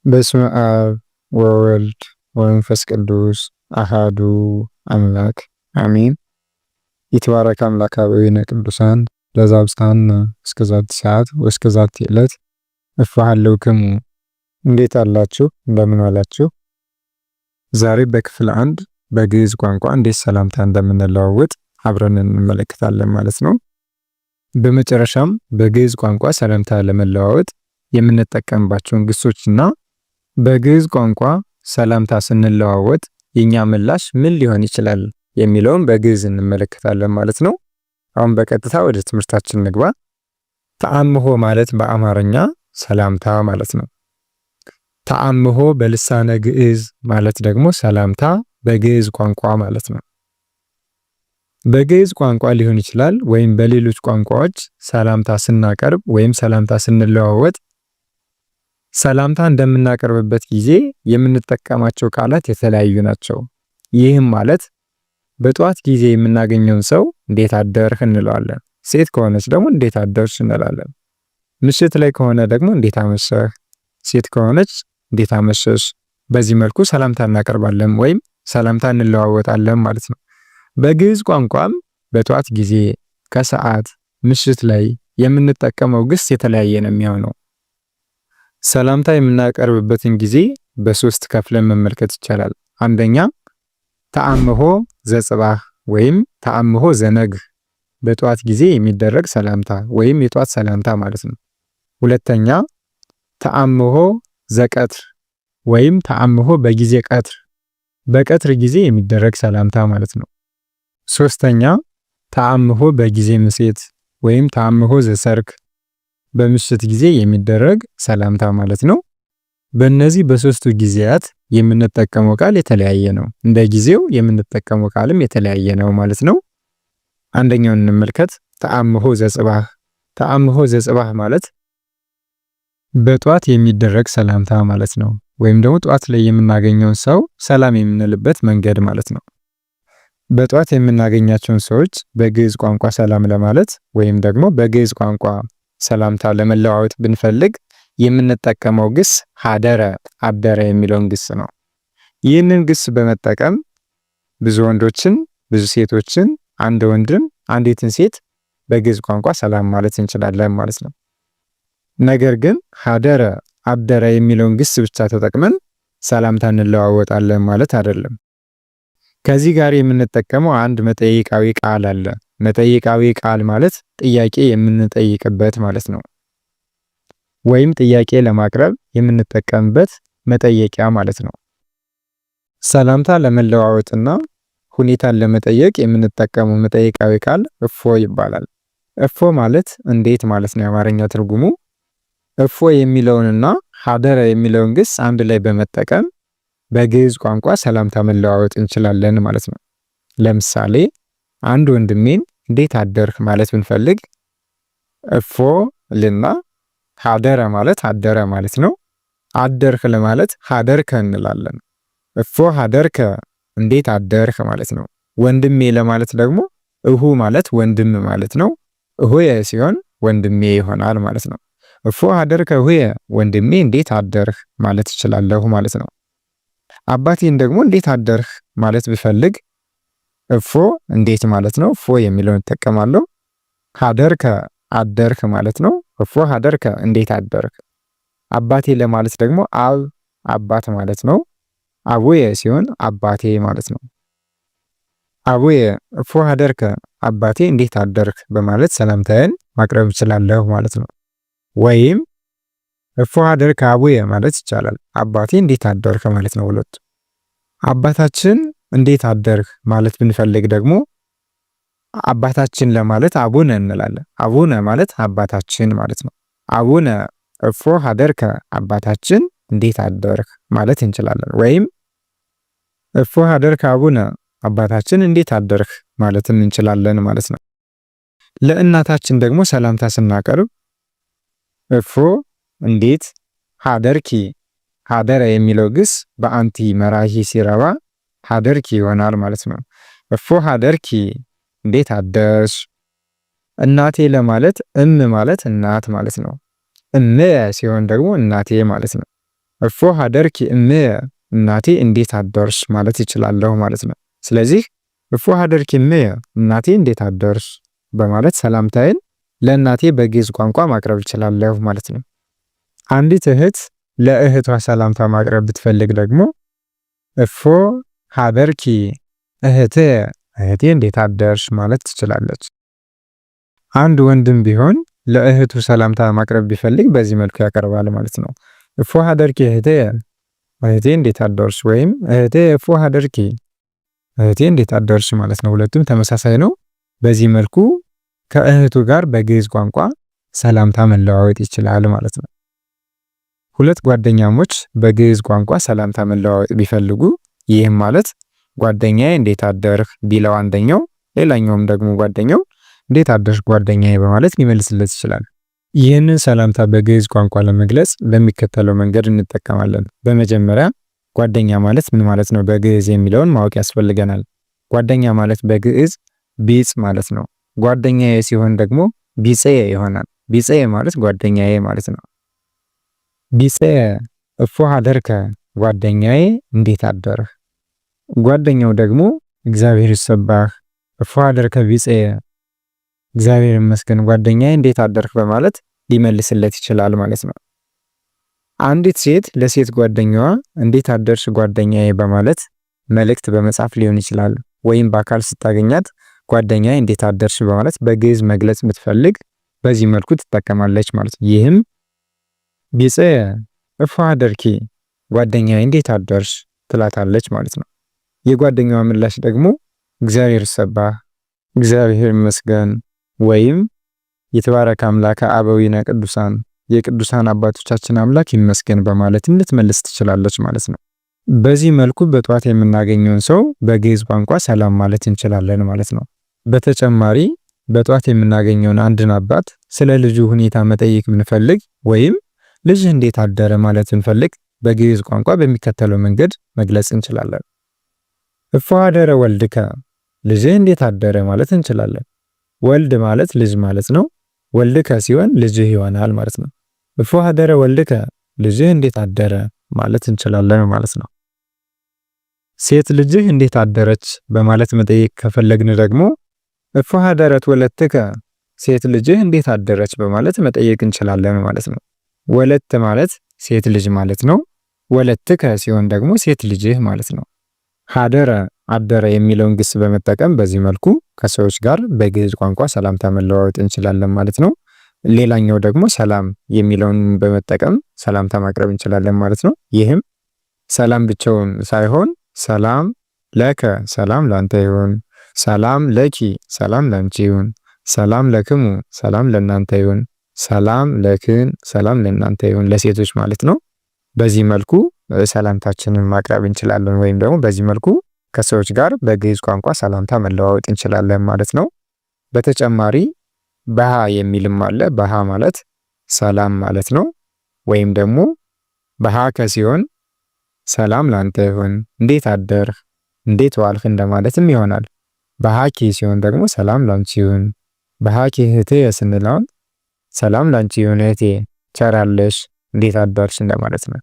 በስመ አብ ወወልድ ወመንፈስ ቅዱስ አሃዱ አምላክ አሜን። ይትባረክ አምላከ አበዊነ ቅዱሳን ለዛብጽሐነ እስከዛቲ ሰዓት ወእስከዛቲ ዕለት እፍሃለውክሙ። እንዴት አላችሁ? እንደምን ዋላችሁ? ዛሬ በክፍል 1 በግዕዝ ቋንቋ እንዴት ሰላምታ እንደምንለዋወጥ አብረን እንመለከታለን ማለት ነው። በመጨረሻም በግዕዝ ቋንቋ ሰላምታ ለመለዋወጥ የምንጠቀምባቸውን ግሶችና በግዕዝ ቋንቋ ሰላምታ ስንለዋወጥ የኛ ምላሽ ምን ሊሆን ይችላል የሚለውን በግዕዝ እንመለከታለን ማለት ነው። አሁን በቀጥታ ወደ ትምህርታችን እንግባ። ተአምሆ ማለት በአማርኛ ሰላምታ ማለት ነው። ተአምሆ በልሳነ ግዕዝ ማለት ደግሞ ሰላምታ በግዕዝ ቋንቋ ማለት ነው። በግዕዝ ቋንቋ ሊሆን ይችላል ወይም በሌሎች ቋንቋዎች ሰላምታ ስናቀርብ ወይም ሰላምታ ስንለዋወጥ ሰላምታ እንደምናቀርብበት ጊዜ የምንጠቀማቸው ቃላት የተለያዩ ናቸው። ይህም ማለት በጧት ጊዜ የምናገኘውን ሰው እንዴት አደርህ እንለዋለን። ሴት ከሆነች ደግሞ እንዴት አደርሽ እንላለን። ምሽት ላይ ከሆነ ደግሞ እንዴት አመሸህ፣ ሴት ከሆነች እንዴት አመሸሽ። በዚህ መልኩ ሰላምታ እናቀርባለን ወይም ሰላምታ እንለዋወጣለን ማለት ነው። በግዕዝ ቋንቋም በጧት ጊዜ፣ ከሰዓት፣ ምሽት ላይ የምንጠቀመው ግስ የተለያየ ነው የሚሆነው። ሰላምታ የምናቀርብበትን ጊዜ በሶስት ከፍለን መመልከት ይቻላል። አንደኛ ተአምሆ ዘጽባህ ወይም ተአምሆ ዘነግህ በጧት ጊዜ የሚደረግ ሰላምታ ወይም የጧት ሰላምታ ማለት ነው። ሁለተኛ ተአምሆ ዘቀትር ወይም ተአምሆ በጊዜ ቀትር በቀትር ጊዜ የሚደረግ ሰላምታ ማለት ነው። ሶስተኛ ተአምሆ በጊዜ ምሴት ወይም ተአምሆ ዘሰርክ በምሽት ጊዜ የሚደረግ ሰላምታ ማለት ነው። በእነዚህ በሶስቱ ጊዜያት የምንጠቀመው ቃል የተለያየ ነው። እንደ ጊዜው የምንጠቀመው ቃልም የተለያየ ነው ማለት ነው። አንደኛውን እንመልከት። ተአምሆ ዘጽባህ። ተአምሆ ዘጽባህ ማለት በጧት የሚደረግ ሰላምታ ማለት ነው። ወይም ደግሞ ጧት ላይ የምናገኘውን ሰው ሰላም የምንልበት መንገድ ማለት ነው። በጧት የምናገኛቸውን ሰዎች በግዕዝ ቋንቋ ሰላም ለማለት ወይም ደግሞ በግዕዝ ቋንቋ ሰላምታ ለመለዋወጥ ብንፈልግ የምንጠቀመው ግስ ሀደረ አደረ የሚለውን ግስ ነው። ይህንን ግስ በመጠቀም ብዙ ወንዶችን፣ ብዙ ሴቶችን፣ አንድ ወንድን፣ አንዲትን ሴት በግዕዝ ቋንቋ ሰላም ማለት እንችላለን ማለት ነው። ነገር ግን ሀደረ አደረ የሚለውን ግስ ብቻ ተጠቅመን ሰላምታ እንለዋወጣለን ማለት አይደለም። ከዚህ ጋር የምንጠቀመው አንድ መጠይቃዊ ቃል አለ። መጠይቃዊ ቃል ማለት ጥያቄ የምንጠይቅበት ማለት ነው። ወይም ጥያቄ ለማቅረብ የምንጠቀምበት መጠየቂያ ማለት ነው። ሰላምታ ለመለዋወጥና ሁኔታን ለመጠየቅ የምንጠቀመው መጠይቃዊ ቃል እፎ ይባላል። እፎ ማለት እንዴት ማለት ነው የአማርኛ ትርጉሙ። እፎ የሚለውንና ሀደረ የሚለውን ግስ አንድ ላይ በመጠቀም በግዕዝ ቋንቋ ሰላምታ መለዋወጥ እንችላለን ማለት ነው። ለምሳሌ አንድ ወንድሜን እንዴት አደርህ ማለት ብንፈልግ እፎ ልና ሀደረ ማለት አደረ ማለት ነው። አደርህ ለማለት ሀደርከ እንላለን። እፎ ሀደርከ እንዴት አደርህ ማለት ነው። ወንድሜ ለማለት ደግሞ እሁ ማለት ወንድም ማለት ነው። እሁየ ሲሆን ወንድሜ ይሆናል ማለት ነው። እፎ ሀደርከ እሁየ ወንድሜ እንዴት አደርህ ማለት እችላለሁ ማለት ነው። አባቴን ደግሞ እንዴት አደርህ ማለት ብፈልግ እፎ እንዴት ማለት ነው። እፎ የሚለውን እጠቀማለሁ። ሀደርከ አደርክ ማለት ነው። እፎ ሀደርከ እንዴት አደርክ። አባቴ ለማለት ደግሞ አብ አባት ማለት ነው። አቡየ ሲሆን አባቴ ማለት ነው። አቡየ እፎ ሀደርከ አባቴ እንዴት አደርክ በማለት ሰላምታዬን ማቅረብ እችላለሁ ማለት ነው። ወይም እፎ ሀደርከ አቡየ ማለት ይቻላል። አባቴ እንዴት አደርክ ማለት ነው። ሁለቱ አባታችን እንዴት አደርክ ማለት ብንፈልግ ደግሞ አባታችን ለማለት አቡነ እንላለን። አቡነ ማለት አባታችን ማለት ነው። አቡነ እፎ ሀደርከ አባታችን እንዴት አደርክ ማለት እንችላለን። ወይም እፎ ሀደርከ አቡነ አባታችን እንዴት አደርክ ማለትም እንችላለን ማለት ነው። ለእናታችን ደግሞ ሰላምታ ስናቀርብ እፎ እንዴት፣ ሀደርኪ ሀደረ የሚለው ግስ በአንቲ መራሂ ሲረባ ሀደርኪ ይሆናል ማለት ነው። እፎ ሀደርኪ እንዴት አደርሽ። እናቴ ለማለት ማለት እናት ማለት ነው። እምየ ሲሆን ደግሞ እናቴ ማለት ነው። እፎ ሀደርኪ እምየ እናቴ እንዴት አደርሽ ማለት ይችላለሁ ማለት ነው። ስለዚህ እፎ ሀደርኪ እምየ እናቴ እንዴት አደርሽ በማለት ሰላምታዬን ለእናቴ በግዕዝ ቋንቋ ማቅረብ ይችላለሁ ማለት ነው። አንዲት እህት ለእህቷ ሰላምታ ማቅረብ ብትፈልግ ደግሞ እፎ ሀበርኪ እህቴ እንዴት አደርሽ ማለት ትችላለች። አንድ ወንድም ቢሆን ለእህቱ ሰላምታ ማቅረብ ቢፈልግ በዚህ መልኩ ያቀርባል ማለት ነው። እፎ ሀደርኪ እህቴ እንዴት አደርሽ ወይም እህቴ እፎ ሀደርኪ እህቴ እንዴት አደርሽ ማለት ነው። ሁለቱም ተመሳሳይ ነው። በዚህ መልኩ ከእህቱ ጋር በግዕዝ ቋንቋ ሰላምታ መለዋወጥ ይችላል ማለት ነው። ሁለት ጓደኛሞች በግዕዝ ቋንቋ ሰላምታ መለዋወጥ ቢፈልጉ ይህም ማለት ጓደኛዬ እንዴት አደርህ ቢለው አንደኛው፣ ሌላኛውም ደግሞ ጓደኛው እንዴት አደርሽ ጓደኛዬ በማለት ሊመልስለት ይችላል። ይህንን ሰላምታ በግዕዝ ቋንቋ ለመግለጽ በሚከተለው መንገድ እንጠቀማለን። በመጀመሪያ ጓደኛ ማለት ምን ማለት ነው በግዕዝ የሚለውን ማወቅ ያስፈልገናል። ጓደኛ ማለት በግዕዝ ቢጽ ማለት ነው። ጓደኛዬ ሲሆን ደግሞ ቢጽየ ይሆናል። ቢጽየ ማለት ጓደኛዬ ማለት ነው። ቢጽየ እፎ ሀደርከ ጓደኛዬ እንዴት አደርህ። ጓደኛው ደግሞ እግዚአብሔር ይሰባህ እፎ ሀደርከ ቢጽየ እግዚአብሔር ይመስገን ጓደኛዬ እንዴት አደርክ በማለት ሊመልስለት ይችላል ማለት ነው። አንዲት ሴት ለሴት ጓደኛዋ እንዴት አደርሽ ጓደኛዬ በማለት መልእክት በመጻፍ ሊሆን ይችላል፣ ወይም በአካል ስታገኛት ጓደኛዬ እንዴት አደርሽ በማለት በግዕዝ መግለጽ ብትፈልግ በዚህ መልኩ ትጠቀማለች ማለት ነው። ይህም ቢጽየ እፎ ሀደርኪ ጓደኛዬ እንዴት አደርሽ ትላታለች ማለት ነው። የጓደኛዋ ምላሽ ደግሞ እግዚአብሔር ይሰባህ እግዚአብሔር ይመስገን ወይም የተባረከ አምላከ አበዊነ ቅዱሳን የቅዱሳን አባቶቻችን አምላክ ይመስገን በማለት ልትመልስ ትችላለች ማለት ነው። በዚህ መልኩ በጧት የምናገኘውን ሰው በግዕዝ ቋንቋ ሰላም ማለት እንችላለን ማለት ነው። በተጨማሪ በጧት የምናገኘውን አንድን አባት ስለ ልጁ ሁኔታ መጠየቅ ብንፈልግ ወይም ልጅህ እንዴት አደረ ማለት ብንፈልግ በግዕዝ ቋንቋ በሚከተለው መንገድ መግለጽ እንችላለን። እፎ ሀደረ ወልድከ ልጅህ እንዴት አደረ ማለት እንችላለን። ወልድ ማለት ልጅ ማለት ነው። ወልድከ ሲሆን ልጅህ ይሆናል ማለት ነው። እፎ ሀደረ ወልድከ ልጅህ እንዴት አደረ ማለት እንችላለን ማለት ነው። ሴት ልጅህ እንዴት አደረች በማለት መጠየቅ ከፈለግን ደግሞ እፎ ሀደረት ወለትከ ሴት ልጅህ እንዴት አደረች በማለት መጠየቅ እንችላለን ማለት ነው። ወለት ማለት ሴት ልጅ ማለት ነው። ወለትከ ሲሆን ደግሞ ሴት ልጅህ ማለት ነው። ሀደረ አደረ የሚለውን ግስ በመጠቀም በዚህ መልኩ ከሰዎች ጋር በግዕዝ ቋንቋ ሰላምታ መለዋወጥ እንችላለን ማለት ነው። ሌላኛው ደግሞ ሰላም የሚለውን በመጠቀም ሰላምታ ማቅረብ እንችላለን ማለት ነው። ይህም ሰላም ብቻውን ሳይሆን ሰላም ለከ ሰላም ላንተ ይሁን፣ ሰላም ለኪ ሰላም ላንቺ ይሁን፣ ሰላም ለክሙ ሰላም ለናንተ ይሁን፣ ሰላም ለክን ሰላም ለናንተ ይሁን ለሴቶች ማለት ነው። በዚህ መልኩ ሰላምታችንን ማቅረብ እንችላለን ወይም ደግሞ በዚህ መልኩ ከሰዎች ጋር በግዕዝ ቋንቋ ሰላምታ መለዋወጥ እንችላለን ማለት ነው። በተጨማሪ በሃ የሚልም አለ። በሃ ማለት ሰላም ማለት ነው። ወይም ደግሞ በሃ ከሲሆን ሰላም ላንተ ይሁን፣ እንዴት አደርህ፣ እንዴት ዋልህ እንደማለትም ይሆናል። በሃኪ ሲሆን ደግሞ ሰላም ላንቺ ይሁን። በሃኪ እህቴ ስንለውን ሰላም ላንቺ ይሁን እህቴ ቸር አለሽ፣ እንዴት አደርሽ እንደማለት ነው።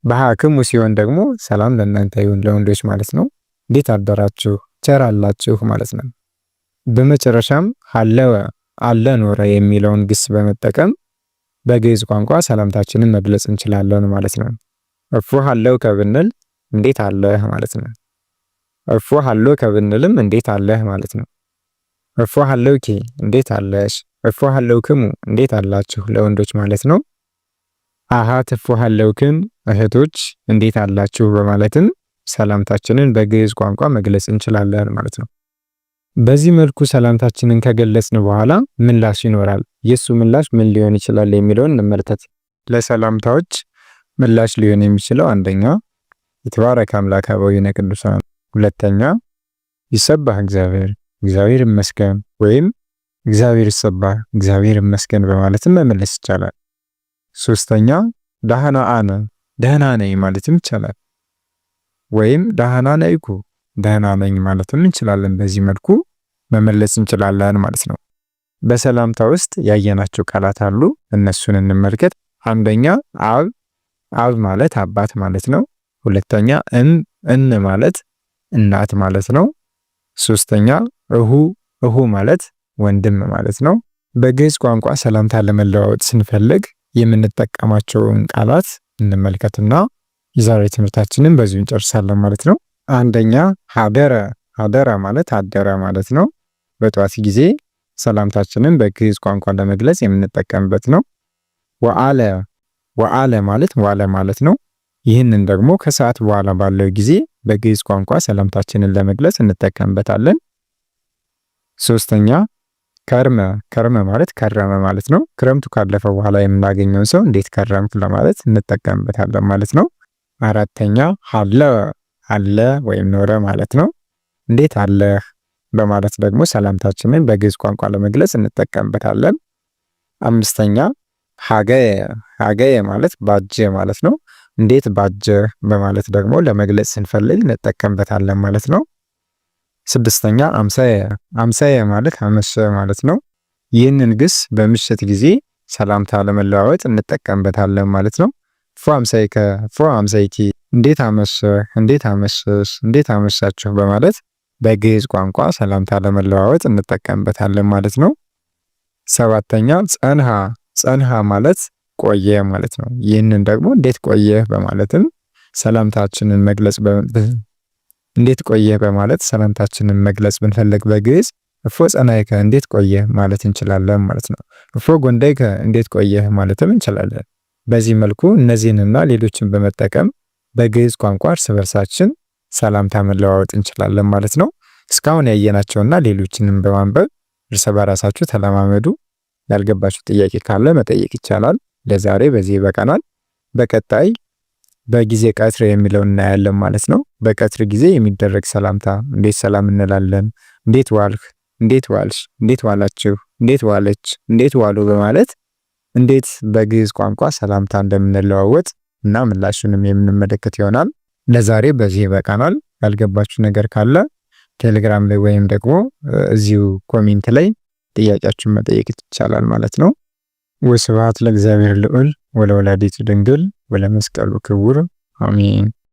በሃክሙ ሲሆን ደግሞ ሰላም ለእናንተ ይሁን ለወንዶች ማለት ነው። እንዴት አደራችሁ፣ ቸር አላችሁ ማለት ነው። በመጨረሻም ሀለወ አለ ኖረ የሚለውን ግስ በመጠቀም በግዕዝ ቋንቋ ሰላምታችንን መግለጽ እንችላለን ማለት ነው። እፎ ሀለው ከብንል እንዴት አለህ ማለት ነው። እፎ ሀሎ ከብንልም እንዴት አለህ ማለት ነው። እፎ ሀለውኪ እንዴት አለሽ፣ እፎ ሀለውክሙ እንዴት አላችሁ ለወንዶች ማለት ነው። አሃት እፎ ሀለውክን እህቶች እንዴት አላችሁ በማለትም ሰላምታችንን በግዕዝ ቋንቋ መግለጽ እንችላለን ማለት ነው። በዚህ መልኩ ሰላምታችንን ከገለጽን በኋላ ምላሽ ይኖራል። የሱ ምላሽ ምን ሊሆን ይችላል የሚለውን እንመልከት። ለሰላምታዎች ምላሽ ሊሆን የሚችለው አንደኛ ይትባረክ አምላከ አበዊነ ቅዱሳን፣ ሁለተኛ ይሰባህ እግዚአብሔር እግዚአብሔር ይመስገን ወይም እግዚአብሔር ይሰባህ እግዚአብሔር ይመስገን በማለትም መመለስ ይቻላል። ሶስተኛ ዳህና አነ ደህና ነኝ ማለትም ይቻላል። ወይም ዳህና ነይኩ ደህና ነኝ ማለትም እንችላለን። በዚህ መልኩ መመለስ እንችላለን ማለት ነው። በሰላምታ ውስጥ ያየናቸው ቃላት አሉ። እነሱን እንመልከት። አንደኛ አብ ማለት አባት ማለት ነው። ሁለተኛ እን ማለት እናት ማለት ነው። ሶስተኛ እሁ ማለት ወንድም ማለት ነው። በግዕዝ ቋንቋ ሰላምታ ለመለዋወጥ ስንፈልግ የምንጠቀማቸውን ቃላት እንመልከትና የዛሬ ትምህርታችንን በዚሁ እንጨርሳለን ማለት ነው። አንደኛ ሀደረ ማለት አደረ ማለት ነው። በጠዋት ጊዜ ሰላምታችንን በግዕዝ ቋንቋ ለመግለጽ የምንጠቀምበት ነው። ወአለ ማለት ዋለ ማለት ነው። ይህንን ደግሞ ከሰዓት በኋላ ባለው ጊዜ በግዕዝ ቋንቋ ሰላምታችንን ለመግለጽ እንጠቀምበታለን። ሶስተኛ ከርመ ማለት ከረመ ማለት ነው። ክረምቱ ካለፈ በኋላ የምናገኘውን ሰው እንዴት ከረምክ ለማለት እንጠቀምበታለን ማለት ነው። አራተኛ አለ ወይም ኖረ ማለት ነው። እንዴት አለህ በማለት ደግሞ ሰላምታችንን በግዕዝ ቋንቋ ለመግለጽ እንጠቀምበታለን። አምስተኛ ሀገየ ማለት ባጀ ማለት ነው። እንዴት ባጀ በማለት ደግሞ ለመግለጽ ስንፈልግ እንጠቀምበታለን ማለት ነው። ስድስተኛ አምሳየ ማለት አመሸ ማለት ነው። ይህንን ግስ በምሽት ጊዜ ሰላምታ ለመለዋወጥ እንጠቀምበታለን ማለት ነው። ፎ አምሳይኪ እንዴት አመሸህ፣ እንዴት አመሸሽ፣ እንዴት አመሻችሁ በማለት በግዕዝ ቋንቋ ሰላምታ ለመለዋወጥ እንጠቀምበታለን ማለት ነው። ሰባተኛ ጸንሃ ማለት ቆየ ማለት ነው። ይህንን ደግሞ እንዴት ቆየህ በማለትም ሰላምታችንን መግለጽ እንዴት ቆየህ በማለት ሰላምታችንን መግለጽ ብንፈልግ በግዕዝ እፎ ጸናይከ እንዴት ቆየህ ማለት እንችላለን ማለት ነው። እፎ ጎንደይከ እንዴት ቆየህ ማለትም እንችላለን። በዚህ መልኩ እነዚህንና ሌሎችን በመጠቀም በግዕዝ ቋንቋ እርስ በርሳችን ሰላምታ መለዋወጥ እንችላለን ማለት ነው። እስካሁን ያየናቸውና ሌሎችንም በማንበብ እርስ በራሳችሁ ተለማመዱ። ያልገባችሁ ጥያቄ ካለ መጠየቅ ይቻላል። ለዛሬ በዚህ ይበቃናል። በቀጣይ በጊዜ ቀትር የሚለውን እናያለን ማለት ነው። በቀትር ጊዜ የሚደረግ ሰላምታ እንዴት ሰላም እንላለን፣ እንዴት ዋልህ፣ እንዴት ዋልሽ፣ እንዴት ዋላችሁ፣ እንዴት ዋለች፣ እንዴት ዋሉ በማለት እንዴት በግዕዝ ቋንቋ ሰላምታ እንደምንለዋወጥ እና ምላሹንም የምንመለከት ይሆናል። ለዛሬ በዚህ ይበቃናል። ያልገባችሁ ነገር ካለ ቴሌግራም ላይ ወይም ደግሞ እዚሁ ኮሜንት ላይ ጥያቄያችሁን መጠየቅ ይቻላል ማለት ነው። ወስብሐት ለእግዚአብሔር ልዑል ወለወላዲቱ ድንግል ወለመስቀሉ ክቡር አሜን።